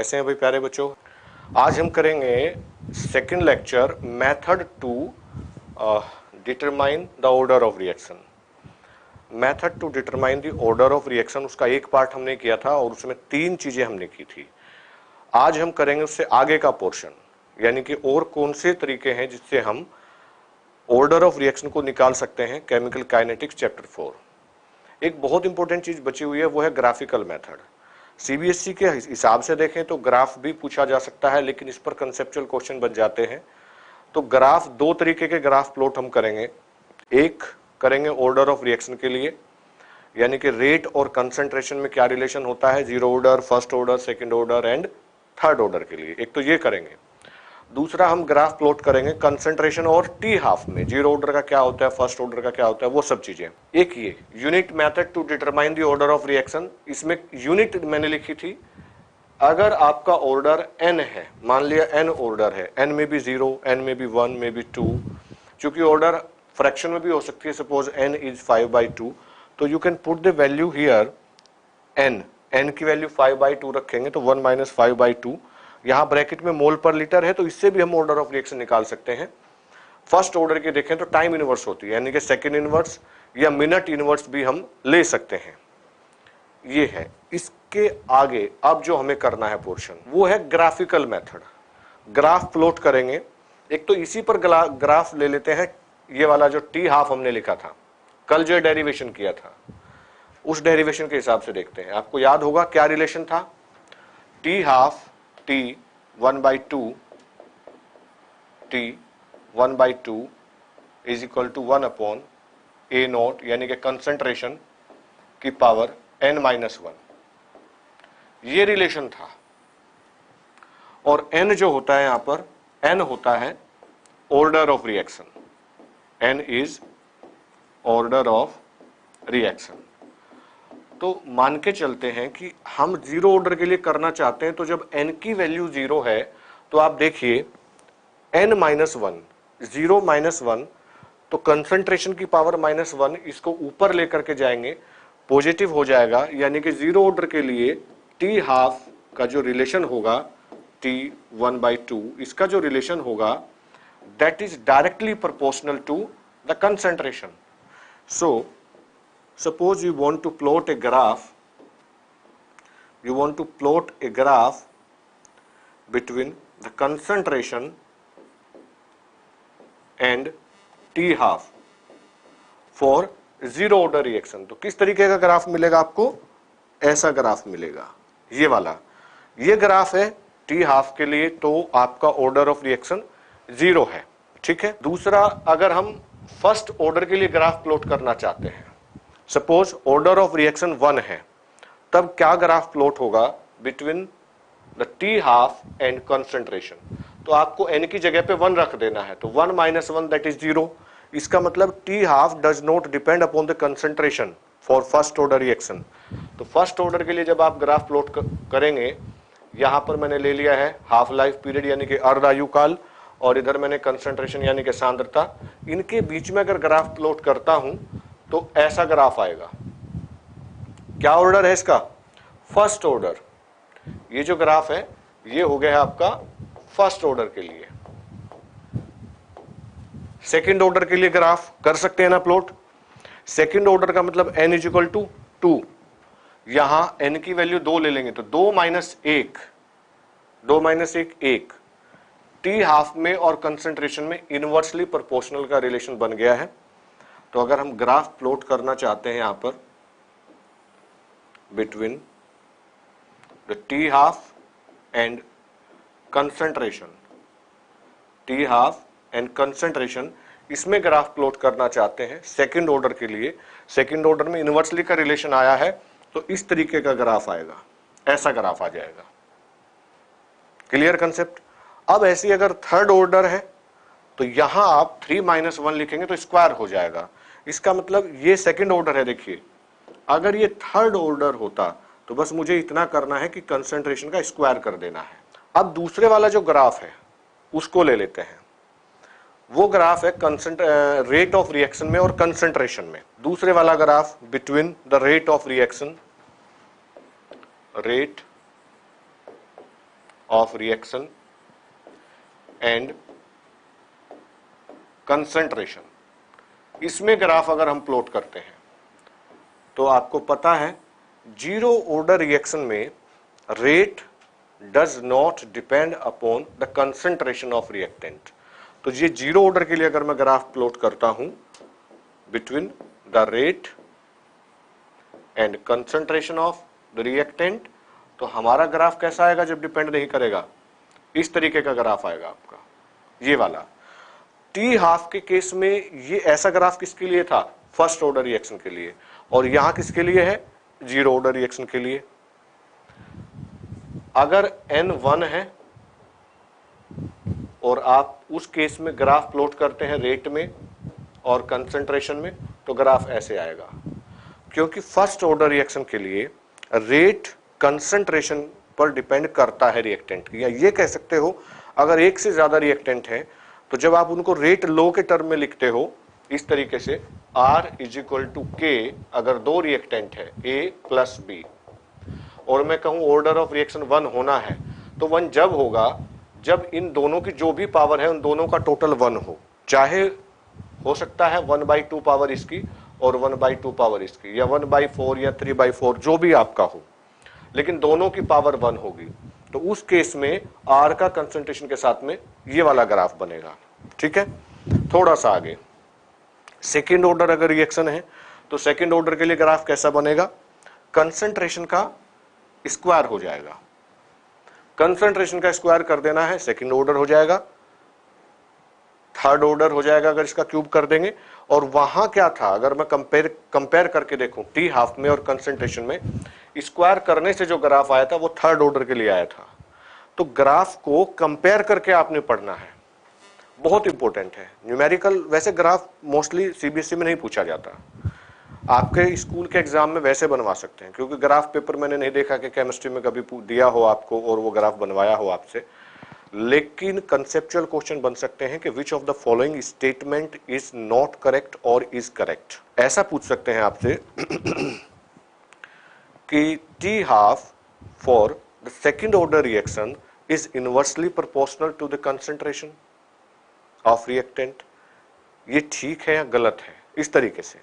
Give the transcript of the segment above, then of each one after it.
कैसे हैं भाई प्यारे बच्चों? आज हम करेंगे second lecture method to determine the order of reaction. Method to determine the order of reaction, उसका एक पार्ट हमने किया था और उसमें 3 चीजें हमने की थी। आज हम करेंगे उससे आगे का पोर्शन, यानी कि और कौन से तरीके हैं जिससे हम ऑर्डर ऑफ रिएक्शन को निकाल सकते हैं। Chemical kinetics chapter 4। एक बहुत इंपॉर्टेंट चीज बची हुई है, वो है ग्राफिकल मेथड। सीबीएसई के हिसाब से देखें तो ग्राफ भी पूछा जा सकता है, लेकिन इस पर कंसेप्चुअल क्वेश्चन बन जाते हैं। तो ग्राफ, 2 तरीके के ग्राफ प्लॉट हम करेंगे। एक करेंगे ऑर्डर ऑफ रिएक्शन के लिए, यानी कि रेट और कंसंट्रेशन में क्या रिलेशन होता है, zero order, first order, second order and third order के लिए। एक तो ये करेंगे। दूसरा हम ग्राफ प्लॉट करेंगे कंसंट्रेशन और टी हाफ में, जीरो ऑर्डर का क्या होता है, फर्स्ट ऑर्डर का क्या होता है, वो सब चीजें। एक ये unit method to determine the order of reaction, इसमें यूनिट मैंने लिखी थी। अगर आपका ऑर्डर n है, मान लिया n ऑर्डर है, n में भी 0, n में भी 1, में भी 2, चूंकि ऑर्डर फ्रैक्शन में भी हो सकती है, सपोज n इज 5/2, तो you can put the value here n की वैल्यू 5/2 रखेंगे तो 1 - 5/2। यहां ब्रैकेट में मोल पर लीटर है, तो इससे भी हम ऑर्डर ऑफ रिएक्शन निकाल सकते हैं। फर्स्ट ऑर्डर की देखें तो टाइम इनवर्स होती है, यानी कि सेकंड इनवर्स या मिनट इनवर्स भी हम ले सकते हैं। ये है। इसके आगे अब जो हमें करना है पोर्शन, वो है ग्राफिकल मेथड। ग्राफ प्लॉट करेंगे। एक तो इसी पर ग्राफ ले लेते हैं, ये वाला जो टी हाफ हमने लिखा था कल, जो डेरिवेशन किया था, उस डेरिवेशन के हिसाब से देखते हैं। आपको याद होगा क्या रिलेशन था, T half T 1/2 T 1/2 is equal to 1/A0, यानी कि कंसंट्रेशन की पावर n-1, ये रिलेशन था। और n जो होता है यहां पर, n होता है order of reaction, n is order of reaction. तो मान के चलते हैं कि हम जीरो ऑर्डर के लिए करना चाहते हैं, तो जब n की वैल्यू 0 है तो आप देखिए n-1, 0 - 1, तो कंसंट्रेशन की पावर -1, इसको ऊपर लेकर के जाएंगे, पॉजिटिव हो जाएगा, यानी कि जीरो ऑर्डर के लिए टी हाफ का जो रिलेशन होगा, टी 1/2, इसका जो रिलेशन होगा that is directly proportional to the concentration. So suppose you want to plot a graph, between the concentration and T half for zero order reaction। तो किस तरीके का ग्राफ मिलेगा आपको? ऐसा ग्राफ मिलेगा, ये वाला। ये ग्राफ है T हाफ के लिए, तो आपका ऑर्डर ऑफ रिएक्शन 0 है, ठीक है। दूसरा, अगर हम फर्स्ट ऑर्डर के लिए ग्राफ प्लॉट करना चाहते हैं, सपोज ऑर्डर ऑफ रिएक्शन 1 है, तब क्या ग्राफ प्लॉट होगा between the T half and concentration. तो आपको n की जगह पे 1 रख देना है, तो 1 - 1 दैट इज 0। इसका मतलब T half does not depend upon the concentration for first order reaction. तो फर्स्ट ऑर्डर के लिए जब आप ग्राफ प्लॉट करेंगे, यहां पर मैंने ले लिया है हाफ लाइफ पीरियड, यानी कि अर्धायु काल, और इधर मैंने कंसंट्रेशन यानी कि सांद्रता। इनके बीच में अगर ग्राफ प्लॉट करता हूं तो ऐसा ग्राफ आएगा। क्या ऑर्डर है इसका? First order. ये जो ग्राफ है ये हो गया है आपका फर्स्ट ऑर्डर के लिए। सेकंड ऑर्डर के लिए ग्राफ कर सकते हैं ना प्लॉट। सेकंड ऑर्डर का मतलब n = 2। यहां n की वैल्यू 2 ले लेंगे, तो 2 - 1, 2 - 1 1। टी हाफ में और कंसंट्रेशन में इनवर्सली प्रोपोर्शनल का रिलेशन बन गया है। तो अगर हम ग्राफ प्लॉट करना चाहते हैं यहां पर between the T half and concentration, T half and concentration, इसमें ग्राफ प्लॉट करना चाहते हैं सेकंड ऑर्डर के लिए। सेकंड ऑर्डर में इनवर्सली का रिलेशन आया है, तो इस तरीके का ग्राफ आएगा, ऐसा ग्राफ आ जाएगा। Clear concept? अब ऐसी अगर थर्ड ऑर्डर है तो यहां आप 3 - 1 लिखेंगे तो स्क्वायर हो जाएगा। इसका मतलब ये सेकंड ऑर्डर है। देखिए, अगर ये थर्ड ऑर्डर होता तो बस मुझे इतना करना है कि कंसंट्रेशन का स्क्वायर कर देना है। अब दूसरे वाला जो ग्राफ है उसको ले लेते हैं। वो ग्राफ है रेट ऑफ रिएक्शन में और कंसंट्रेशन में। दूसरे वाला graph between the rate of reaction, rate of reaction and concentration. इसमें ग्राफ अगर हम प्लॉट करते हैं तो आपको पता है जीरो ऑर्डर रिएक्शन में rate does not depend upon the concentration of reactant. तो ये जीरो ऑर्डर के लिए अगर मैं ग्राफ प्लॉट करता हूं between the rate and concentration of the reactant, तो हमारा ग्राफ कैसा आएगा जब डिपेंड नहीं करेगा? इस तरीके का ग्राफ आएगा आपका, ये वाला। टी हाफ के केस में ये ऐसा ग्राफ किसके लिए था? फर्स्ट ऑर्डर रिएक्शन के लिए। और यहां किसके लिए है? जीरो ऑर्डर रिएक्शन के लिए। अगर n1 है और आप उस केस में ग्राफ प्लॉट करते हैं रेट में और कंसंट्रेशन में, तो ग्राफ ऐसे आएगा। क्योंकि फर्स्ट ऑर्डर रिएक्शन के लिए रेट कंसंट्रेशन पर डिपेंड करता है रिएक्टेंट की, या ये कह सकते हो अगर एक से ज्यादा रिएक्टेंट है तो जब आप उनको रेट लो के टर्म में लिखते हो इस तरीके से R इज इक्वल टू के, अगर दो रिएक्टेंट है A प्लस B और मैं कहूं ऑर्डर ऑफ रिएक्शन 1 होना है, तो 1 जब होगा जब इन दोनों की जो भी पावर है उन दोनों का टोटल 1 हो। चाहे हो सकता है 1/2 पावर इसकी और 1/2 पावर इसकी, या 1/4 या 3/4 जो भी आपका हो, लेकिन दोनों की पावर 1 होगी। तो उस केस में R का कंसंट्रेशन के साथ में ये वाला ग्राफ बनेगा। ठीक है, थोड़ा सा आगे सेकेंड ऑर्डर अगर रिएक्शन है तो सेकेंड ऑर्डर के लिए ग्राफ कैसा बनेगा? कंसंट्रेशन का स्क्वायर हो जाएगा। कंसंट्रेशन का स्क्वायर कर देना है, सेकेंड ऑर्डर हो जाएगा, थर्ड ऑर्डर हो जाएगा अगर इसका क्यूब कर देंगे। और वहां क्या था, अगर मैं कंपेयर करके देखूं टी हाफ में और कंसंट्रेशन में, स्क्वायर करने से जो ग्राफ आया था वो थर्ड ऑर्डर के लिए आया था। तो ग्राफ को कंपेयर करके आपने पढ़ना है, बहुत इंपॉर्टेंट है। न्यूमेरिकल वैसे ग्राफ मोस्टली सीबीएसई में नहीं पूछा जाता, आपके स्कूल के एग्जाम में वैसे बनवा सकते हैं, क्योंकि ग्राफ पेपर मैंने नहीं देखा कि केमिस्ट्री में कभी दिया हो आपको और वो ग्राफ बनवाया हो आपसे। लेकिन कंसेप्चुअल क्वेश्चन बन सकते हैं कि which of the following statement is not correct और इज करेक्ट। ऐसा पूछ सकते हैं आपसे कि T half for the second order reaction is inversely proportional to the concentration of reactant. ये ठीक है या गलत है? इस तरीके से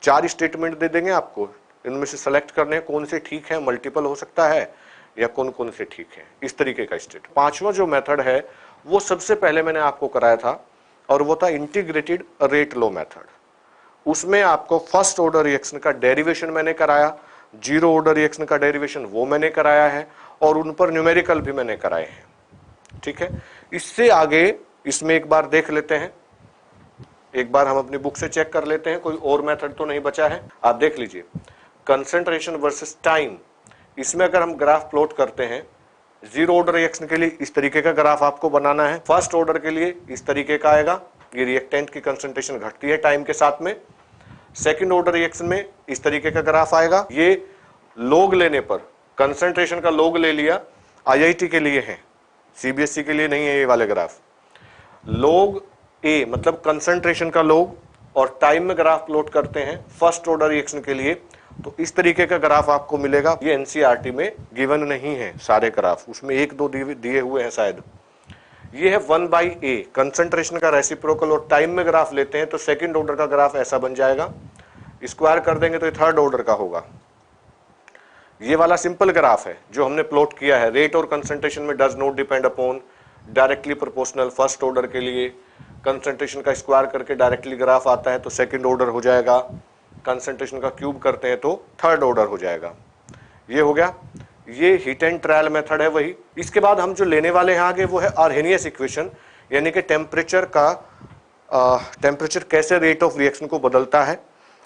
4 स्टेटमेंट दे देंगे आपको, इनमें से सेलेक्ट करने हैं कौन से ठीक है, मल्टीपल हो सकता है या कौन कौन से ठीक है, इस तरीके का स्टेट। पांचवा जो मेथड है वो सबसे पहले मैंने आपको कराया था और वो था इंटीग्रेटेड रेट लो मेथड। उसमें आपको फर्स्ट ऑर्डर रिएक्शन का डेरिवेशन मैंने कराया, जीरो ऑर्डर रिएक्शन का डेरिवेशन वो मैंने कराया है और उन पर न्यूमेरिकल भी मैंने कराए हैं। ठीक है, इससे आगे इसमें एक बार देख लेते हैं, एक बार हम अपनी बुक से चेक कर लेते हैं कोई और मेथड तो नहीं बचा है। आप देख लीजिए कंसंट्रेशन वर्सेस टाइम, इसमें अगर हम ग्राफ प्लॉट करते हैं जीरो ऑर्डर रिएक्शन के लिए इस तरीके का ग्राफ आपको बनाना है, फर्स्ट ऑर्डर के लिए इस तरीके का आएगा, ये रिएक्टेंट की कंसंट्रेशन घटती है टाइम के साथ में। सेकंड ऑर्डर रिएक्शन में इस तरीके का ग्राफ आएगा, ये लॉग लेने पर कंसंट्रेशन का लॉग ले लिया, आईआईटी के लिए है, सीबीएसई के लिए नहीं है ये वाले ग्राफ। लॉग ए मतलब कंसंट्रेशन का लॉग और टाइम में ग्राफ प्लॉट करते हैं फर्स्ट ऑर्डर रिएक्शन के लिए, तो इस तरीके का ग्राफ आपको मिलेगा। ये एनसीईआरटी में गिवन नहीं है सारे ग्राफ, उसमें 1-2 दिए हुए हैं शायद। ये है 1/a कंसंट्रेशन का रेसिप्रोकल और टाइम में ग्राफ लेते हैं तो सेकंड ऑर्डर का ग्राफ ऐसा बन जाएगा, स्क्वायर कर देंगे तो ये थर्ड ऑर्डर का होगा। ये वाला सिंपल ग्राफ है जो हमने प्लॉट किया है, रेट और कंसंट्रेशन में does not depend upon, directly proportional first order के लिए, कंसंट्रेशन का स्क्वायर करके डायरेक्टली ग्राफ आता है तो सेकंड ऑर्डर हो जाएगा, कंसंट्रेशन का क्यूब करते हैं तो थर्ड ऑर्डर हो जाएगा। ये हो गया, ये हिट एंड ट्रायल मेथड है वही। इसके बाद हम जो लेने वाले हैं आगे वो है आर्हेनियस इक्वेशन, यानी कि टेम्परेचर कैसे रेट ऑफ रिएक्शन को बदलता है,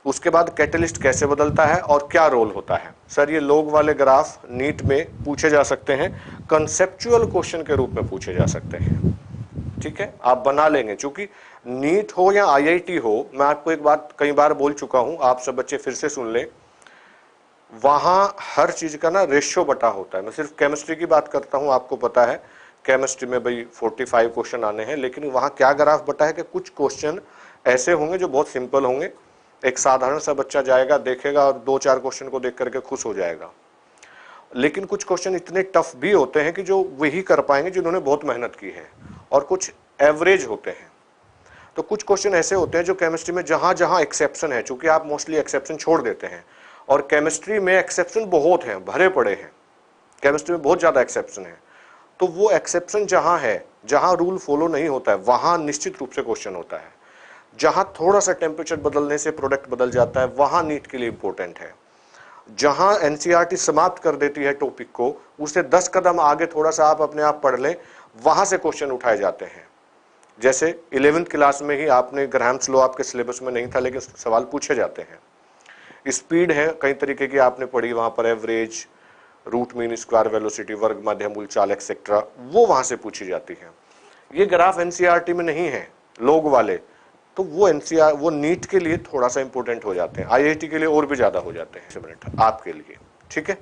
उसके बाद कैटलिस्ट कैसे बदलता है और क्या रोल होता है। सर ये लॉग वाले ग्राफ नीट में पूछे जा सकते हैं, कंसेप्चुअल क्वेश्चन के रूप में पूछे जा सकते हैं। ठीक है, आप बना लेंगे, क्योंकि नीट हो या आईआईटी हो, मैं आपको एक बात कई बार बोल चुका हूं, आप सब बच्चे फिर से सुन लें, वहां हर चीज का ना रेशियो बटा होता है। मैं सिर्फ केमिस्ट्री की बात करता हूं, आपको पता है केमिस्ट्री में भाई 45 क्वेश्चन आने हैं, लेकिन वहां क्या ग्राफ बटा है कि कुछ क्वेश्चन ऐसे होंगे जो बहुत सिंपल होंगे, एक साधारण सा बच्चा जाएगा देखेगा और 2-4 क्वेश्चन को देख करके खुश हो जाएगा, लेकिन कुछ क्वेश्चन इतने टफ भी होते हैं कि जो वही कर पाएंगे जिन्होंने बहुत मेहनत की है, और कुछ एवरेज होते हैं। तो कुछ क्वेश्चन ऐसे होते हैं जो केमिस्ट्री में जहां जहां एक्सेप्शन है, चूंकि आप मोस्टली एक्सेप्शन छोड़ देते हैं, और केमिस्ट्री में एक्सेप्शन बहुत हैं, भरे पड़े हैं, केमिस्ट्री में बहुत ज्यादा एक्सेप्शन है, तो वो एक्सेप्शन जहां है, जहां रूल फॉलो नहीं होता है, वहां निश्चित रूप से क्वेश्चन होता है। जहां थोड़ा सा टेम्परेचर बदलने से प्रोडक्ट बदल जाता है, वहां नीट के लिए इंपॉर्टेंट है। जहां एनसीईआरटी समाप्त कर देती है टॉपिक को, उससे 10 कदम आगे थोड़ा सा आप अपने आप पढ़ लें, वहां से क्वेश्चन उठाए जाते हैं। जैसे 11th क्लास में ही आपने ग्राहम्स लॉ आपके सिलेबस में नहीं था, लेकिन सवाल पूछे जाते हैं। स्पीड है कई तरीके की आपने पढ़ी, वहां पर average, root mean, square velocity, वर्ग मध्य मूल चाल एक्सेट्रा, वो वहां से पूछी जाती है। ये ग्राफ एनसीईआरटी में नहीं है, लोग वाले, तो वो एनसीईआर वो नीट के लिए थोड़ा सा इंपॉर्टेंट हो जाते हैं, आईआईटी के लिए और भी ज्यादा हो जाते हैं। मिनट आपके लिए, ठीक है।